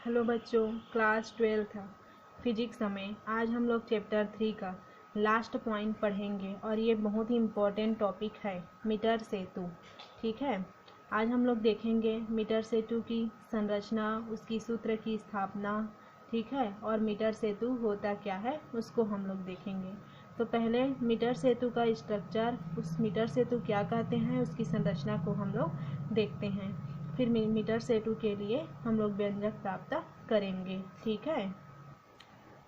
Hello बच्चों, class 12 physics में आज हम लोग चैप्टर 3 का लास्ट पॉइंट पढ़ेंगे और ये बहुत ही इम्पोर्टेंट टॉपिक है मीटर सेतु। ठीक है, आज हम लोग देखेंगे मीटर सेतु की संरचना, उसकी सूत्र की स्थापना। ठीक है, और मीटर सेतु होता क्या है उसको हम लोग देखेंगे। तो पहले मीटर सेतु का स्ट्रक्चर, उस मीटर सेतु क्या कहते हैं, उसकी संरचना को हम लोग देखते हैं। फिर मीटर सेतु के लिए हम लोग व्यंजक प्राप्त करेंगे। ठीक है,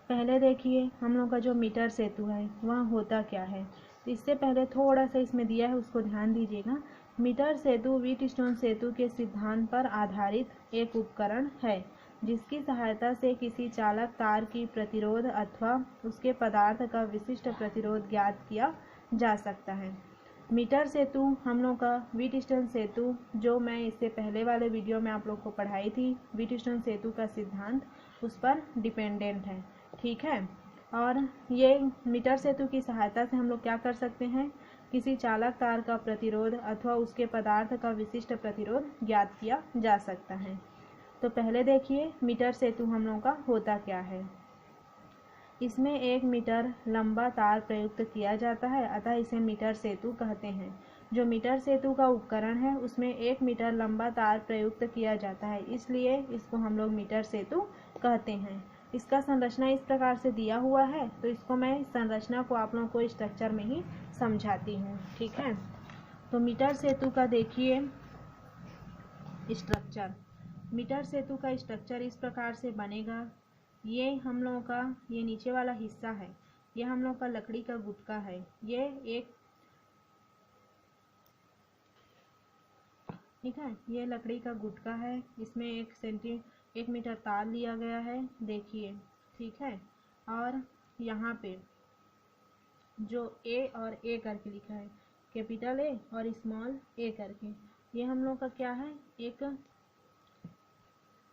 पहले देखिए हम लोग का जो मीटर सेतु है वह होता क्या है। तो इससे पहले थोड़ा सा इसमें दिया है, उसको ध्यान दीजिएगा। मीटर सेतु व्हीटस्टोन सेतु के सिद्धांत पर आधारित एक उपकरण है जिसकी सहायता से किसी चालक तार की प्रतिरोध अथवा उसके पदार्थ का विशिष्ट प्रतिरोध ज्ञात किया जा सकता है। मीटर सेतु हम लोग का व्हीटस्टोन सेतु, जो मैं इससे पहले वाले वीडियो में आप लोग को पढ़ाई थी, व्हीटस्टोन सेतु का सिद्धांत उस पर डिपेंडेंट है। ठीक है, और ये मीटर सेतु की सहायता से हम लोग क्या कर सकते हैं, किसी चालक तार का प्रतिरोध अथवा उसके पदार्थ का विशिष्ट प्रतिरोध ज्ञात किया जा सकता है। तो पहले देखिए मीटर सेतु हम लोग का होता क्या है। इसमें 1 मीटर लंबा तार प्रयुक्त किया जाता है, अतः इसे मीटर सेतु कहते हैं। जो मीटर सेतु का उपकरण है उसमें 1 मीटर लंबा तार प्रयुक्त किया जाता है, इसलिए इसको हम लोग मीटर सेतु कहते हैं। इसका संरचना इस प्रकार से दिया हुआ है, तो इसको मैं संरचना को आप लोगों को स्ट्रक्चर में ही समझाती हूँ। ठीक है, तो मीटर सेतु का देखिए स्ट्रक्चर। मीटर सेतु का स्ट्रक्चर इस प्रकार से बनेगा। ये हम लोगों का ये नीचे वाला हिस्सा है, ये हम लोग का लकड़ी का गुटका है। ये एक ठीक है, ये लकड़ी का गुटका है। इसमें 1 मीटर तार लिया गया है, देखिए। ठीक है, और यहाँ पे जो ए और ए करके लिखा है, कैपिटल ए और स्मॉल ए करके, ये हम लोग का क्या है, एक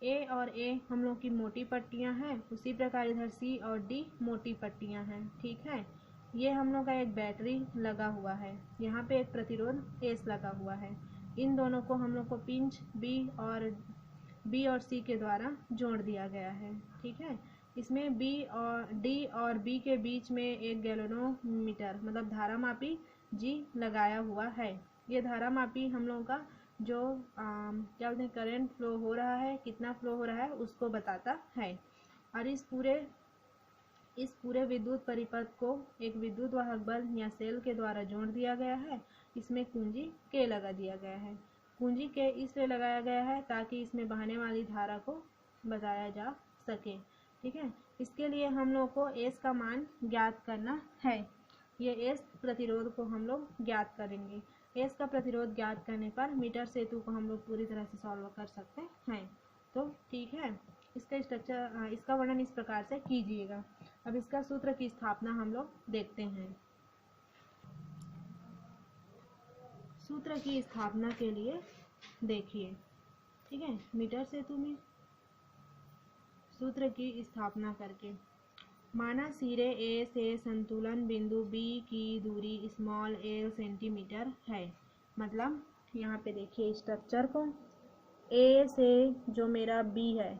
ए और ए हम लोग की मोटी पट्टियां हैं, उसी प्रकार इधर सी और डी मोटी पट्टियां हैं। ठीक है, ये हम लोग का एक बैटरी लगा हुआ है, यहाँ पे एक प्रतिरोध एस लगा हुआ है। इन दोनों को हम लोग को पिंच बी और सी के द्वारा जोड़ दिया गया है। ठीक है, इसमें बी और डी और बी के बीच में एक गैल्वेनोमीटर मतलब धारामापी जी लगाया हुआ है। ये धारामापी हम लोगों का जो क्या बोलते हैं, करंट फ्लो हो रहा है, कितना फ्लो हो रहा है उसको बताता है। और इस पूरे विद्युत परिपथ को एक विद्युत वाहक बल या सेल के द्वारा जोड़ दिया गया है। इसमें कुंजी के लगा दिया गया है। कुंजी के इसलिए लगाया गया है ताकि इसमें बहने वाली धारा को बताया जा सके। ठीक है, इसके लिए हम लोग को एस का मान ज्ञात करना है। ये एस प्रतिरोध को हम लोग ज्ञात करेंगे। एस का प्रतिरोध ज्ञात करने पर मीटर सेतु को हम लोग पूरी तरह से सॉल्व कर सकते हैं। तो ठीक है, इसका स्ट्रक्चर, इसका वर्णन इस प्रकार से कीजिएगा। अब इसका सूत्र की स्थापना हम लोग देखते हैं। सूत्र की स्थापना के लिए देखिए, ठीक है, मीटर सेतु में सूत्र की स्थापना करके माना सिरे ए से संतुलन बिंदु बी की दूरी स्मॉल एल सेंटीमीटर है। मतलब यहाँ पे देखिए स्ट्रक्चर को, ए से जो मेरा बी है,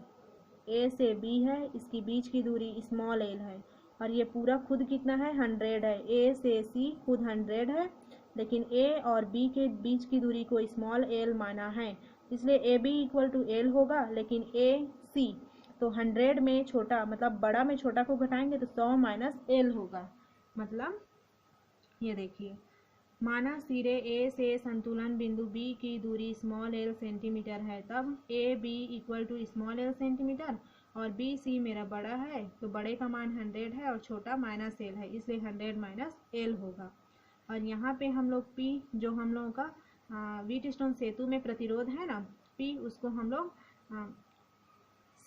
ए से बी है, इसकी बीच की दूरी स्मॉल एल है, और ये पूरा खुद कितना है, 100 है। ए से सी खुद 100 है, लेकिन ए और बी के बीच की दूरी को स्मॉल एल माना है, इसलिए A B equal to L होगा। लेकिन ए सी तो 100 में छोटा मतलब बड़ा में छोटा को घटाएंगे तो 100 माइनस एल होगा। मतलब ये देखिए, माना सिरे ए से संतुलन बिंदु बी की दूरी स्मॉल एल सेंटीमीटर है, तब A B equal to small L centimetre और बी सी मेरा बड़ा है, तो बड़े का मान 100 है और छोटा माइनस एल है, इसलिए 100 माइनस एल होगा। और यहाँ पे हम लोग पी, जो हम लोगों का व्हीटस्टोन सेतु में प्रतिरोध है ना पी, उसको हम लोग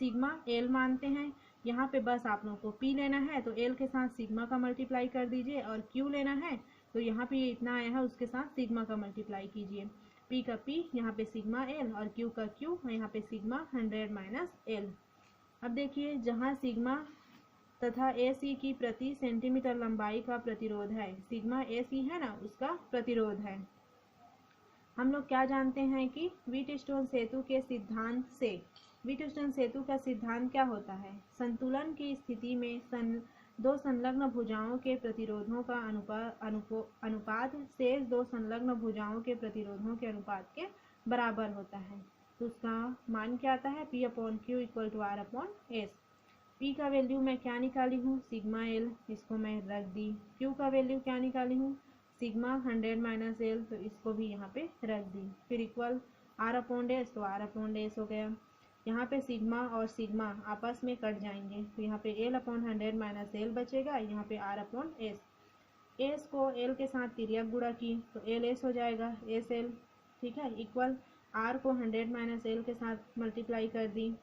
सिग्मा एल मानते हैं। यहाँ पे बस आप लोगों को पी लेना है तो एल के साथ सिग्मा का मल्टीप्लाई कर दीजिए, और क्यू लेना है तो यहाँ पे इतना आया है उसके साथ सिग्मा का मल्टीप्लाई कीजिए। पी का पी यहाँ पे सिग्मा एल और क्यू का क्यू, और यहाँ पे सिग्मा 100 माइनस एल। अब देखिए, जहाँ सिग्मा तथा ए सी की प्रति सेंटीमीटर लंबाई का प्रतिरोध है, सिग्मा ए सी है ना उसका प्रतिरोध है। हम लोग क्या जानते हैं कि व्हीटस्टोन सेतु के सिद्धांत से व्हीटस्टोन सेतु का सिद्धांत क्या होता है? संतुलन की स्थिति में दो संलग्न भुजाओं के प्रतिरोधों का अनुपात शेष दो संलग्न भुजाओं के प्रतिरोधों के अनुपात के बराबर होता है। तो उसका मान क्या आता है? P/Q = R/S। P का वैल्यू मैं क्या निकाली हूँ? सिग्मा L, इसको मैं रख दी। Q का वैल्यू क्या निकाली हूँ? सिग्मा 100 - L, तो इसको भी यहाँ पे रख दी। फिर इक्वल R/S, तो R/S हो गया। यहाँ पे सिग्मा और सिग्मा आपस में कट जाएंगे, तो यहाँ पे L/100 - L बचेगा, यहाँ पे R/S। S को L के साथ तिर्यक गुणा की तो LS हो जाएगा, SL, ठीक है। इक्वल R को 100 - L के साथ मल्टीप्लाई कर दी।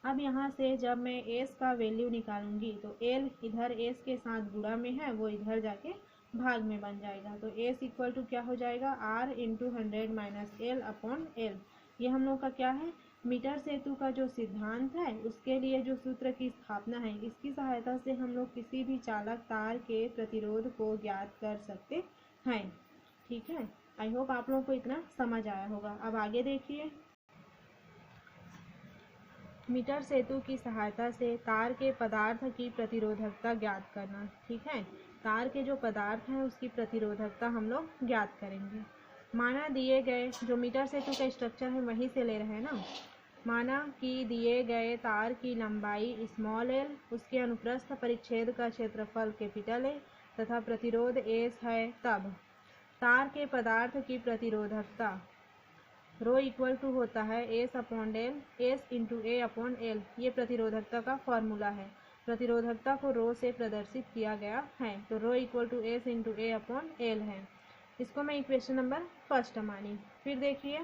अब यहाँ से जब मैं S का वैल्यू निकालूंगी तो L इधर S के साथ गुणा में है, वो इधर जाके भाग में बन जाएगा। तो S = क्या हो जाएगा? R × 100 - L/L। ये हम लोग का क्या है? मीटर सेतु का जो सिद्धांत है उसके लिए जो सूत्र की स्थापना है, इसकी सहायता से हम लोग किसी भी चालक तार के प्रतिरोध को ज्ञात कर सकते हैं, ठीक है। आई होप आप लोगों को इतना समझ आया होगा। अब आगे देखिए, मीटर सेतु की सहायता से तार के पदार्थ की प्रतिरोधकता ज्ञात करना, ठीक है। तार के जो पदार्थ हैं उसकी प्रतिरोधकता हम लोग ज्ञात करेंगे। माना दिए गए, जो मीटर सेतु का स्ट्रक्चर है वहीं से ले रहे हैं ना। माना कि दिए गए तार की लंबाई l, उसके अनुप्रस्थ परिच्छेद का क्षेत्रफल A तथा प्रतिरोध S है, तब तार के पदार्थ की प्रतिरोधकता ρ होता है S/L, S × A/L। ये प्रतिरोधकता का फॉर्मूला है। प्रतिरोधकता को ρ से प्रदर्शित किया गया है, तो ρ = S × A/L है। इसको मैं इक्वेशन नंबर 1 मानी। फिर देखिए,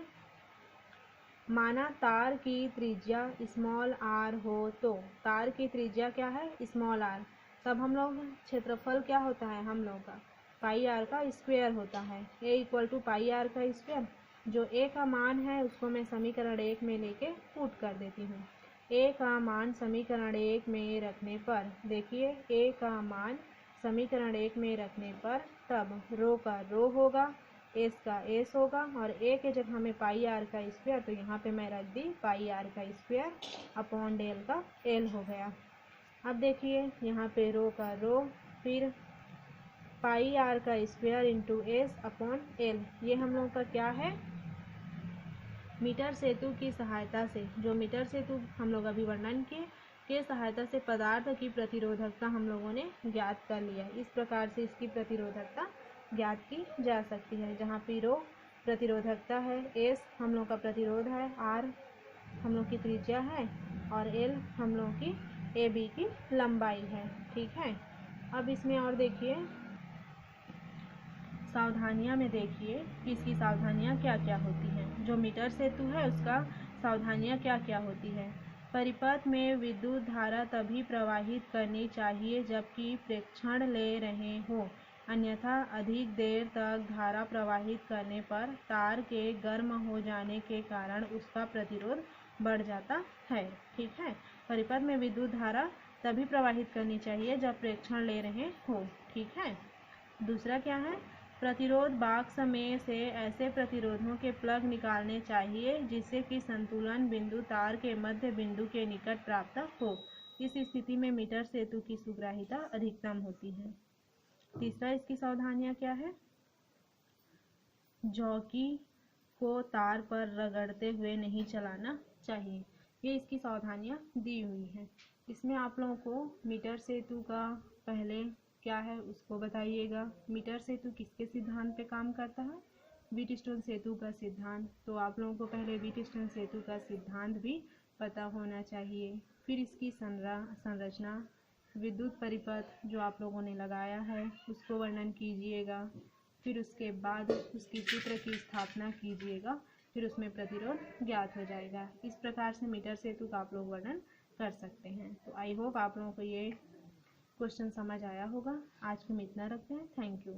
माना तार की त्रिज्या r हो, तो तार की त्रिज्या क्या है? r। तब हम लोग क्षेत्रफल क्या होता है हम लोग का? πr का स्क्वायर होता है। A = πr का स्क्वायर। जो A का मान है उसको मैं समीकरण 1 में लेके पुट कर देती हूँ। A का मान समीकरण 1 में रखने पर, देखिए A का मान समीकरण 1 में रखने पर तब ρ का ρ होगा, S का S होगा, और A के जगह हमें πr का स्क्वायर, तो यहाँ पे मैं रख दी πr का स्क्वायर / L का L हो गया। अब देखिए यहाँ पे ρ का ρ, फिर πr का स्क्वायर × S/L। ये हम लोग का क्या है? मीटर सेतु की सहायता से, जो मीटर सेतु हम लोग अभी वर्णन किए के सहायता से पदार्थ की प्रतिरोधकता हम लोगों ने ज्ञात कर लिया। इस प्रकार से इसकी प्रतिरोधकता ज्ञात की जा सकती है, जहाँ पे ρ प्रतिरोधकता है, S हम लोग का प्रतिरोध है, R हम लोग की त्रिज्या है, और L हम लोग की AB की लंबाई है, ठीक है। अब इसमें और देखिए सावधानियां में देखिए कि इसकी सावधानियां क्या क्या होती हैं। जो मीटर सेतु है उसका सावधानियां क्या क्या होती है। परिपथ में विद्युत धारा तभी प्रवाहित करनी चाहिए जबकि प्रेक्षण ले रहे हों, अन्यथा अधिक देर तक धारा प्रवाहित करने पर तार के गर्म हो जाने के कारण उसका प्रतिरोध बढ़ जाता है, ठीक है। परिपथ में विद्युत धारा तभी प्रवाहित करनी चाहिए जब प्रेक्षण ले रहे हो, ठीक है। दूसरा क्या है? प्रतिरोध बॉक्स में से ऐसे प्रतिरोधों के प्लग निकालने चाहिए जिससे कि संतुलन बिंदु तार के मध्य बिंदु के निकट प्राप्त हो। इस स्थिति में मीटर सेतु की सुग्राहिता अधिकतम होती है। तीसरा, इसकी सावधानियां क्या है? जॉकी को तार पर रगड़ते हुए नहीं चलाना चाहिए। ये इसकी सावधानियां दी हुई हैं। इसमें आप लोगों को मीटर सेतु का पहले क्या है उसको बताइएगा। मीटर सेतु किसके सिद्धांत पे काम करता है? व्हीटस्टोन सेतु का सिद्धांत। तो आप लोगों को पहले व्हीटस्टोन सेतु का सिद्धांत भी पता होना चाहिए। फिर इसकी संरचना, विद्युत परिपथ जो आप लोगों ने लगाया है उसको वर्णन कीजिएगा। फिर उसके बाद उसकी सूत्र की स्थापना कीजिएगा, फिर उसमें प्रतिरोध ज्ञात हो जाएगा। इस प्रकार से मीटर सेतु का आप लोग वर्णन कर सकते हैं। तो आई होप आप लोगों को ये क्वेश्चन समझ आया होगा। आज के हम इतना रखते हैं। Thank you.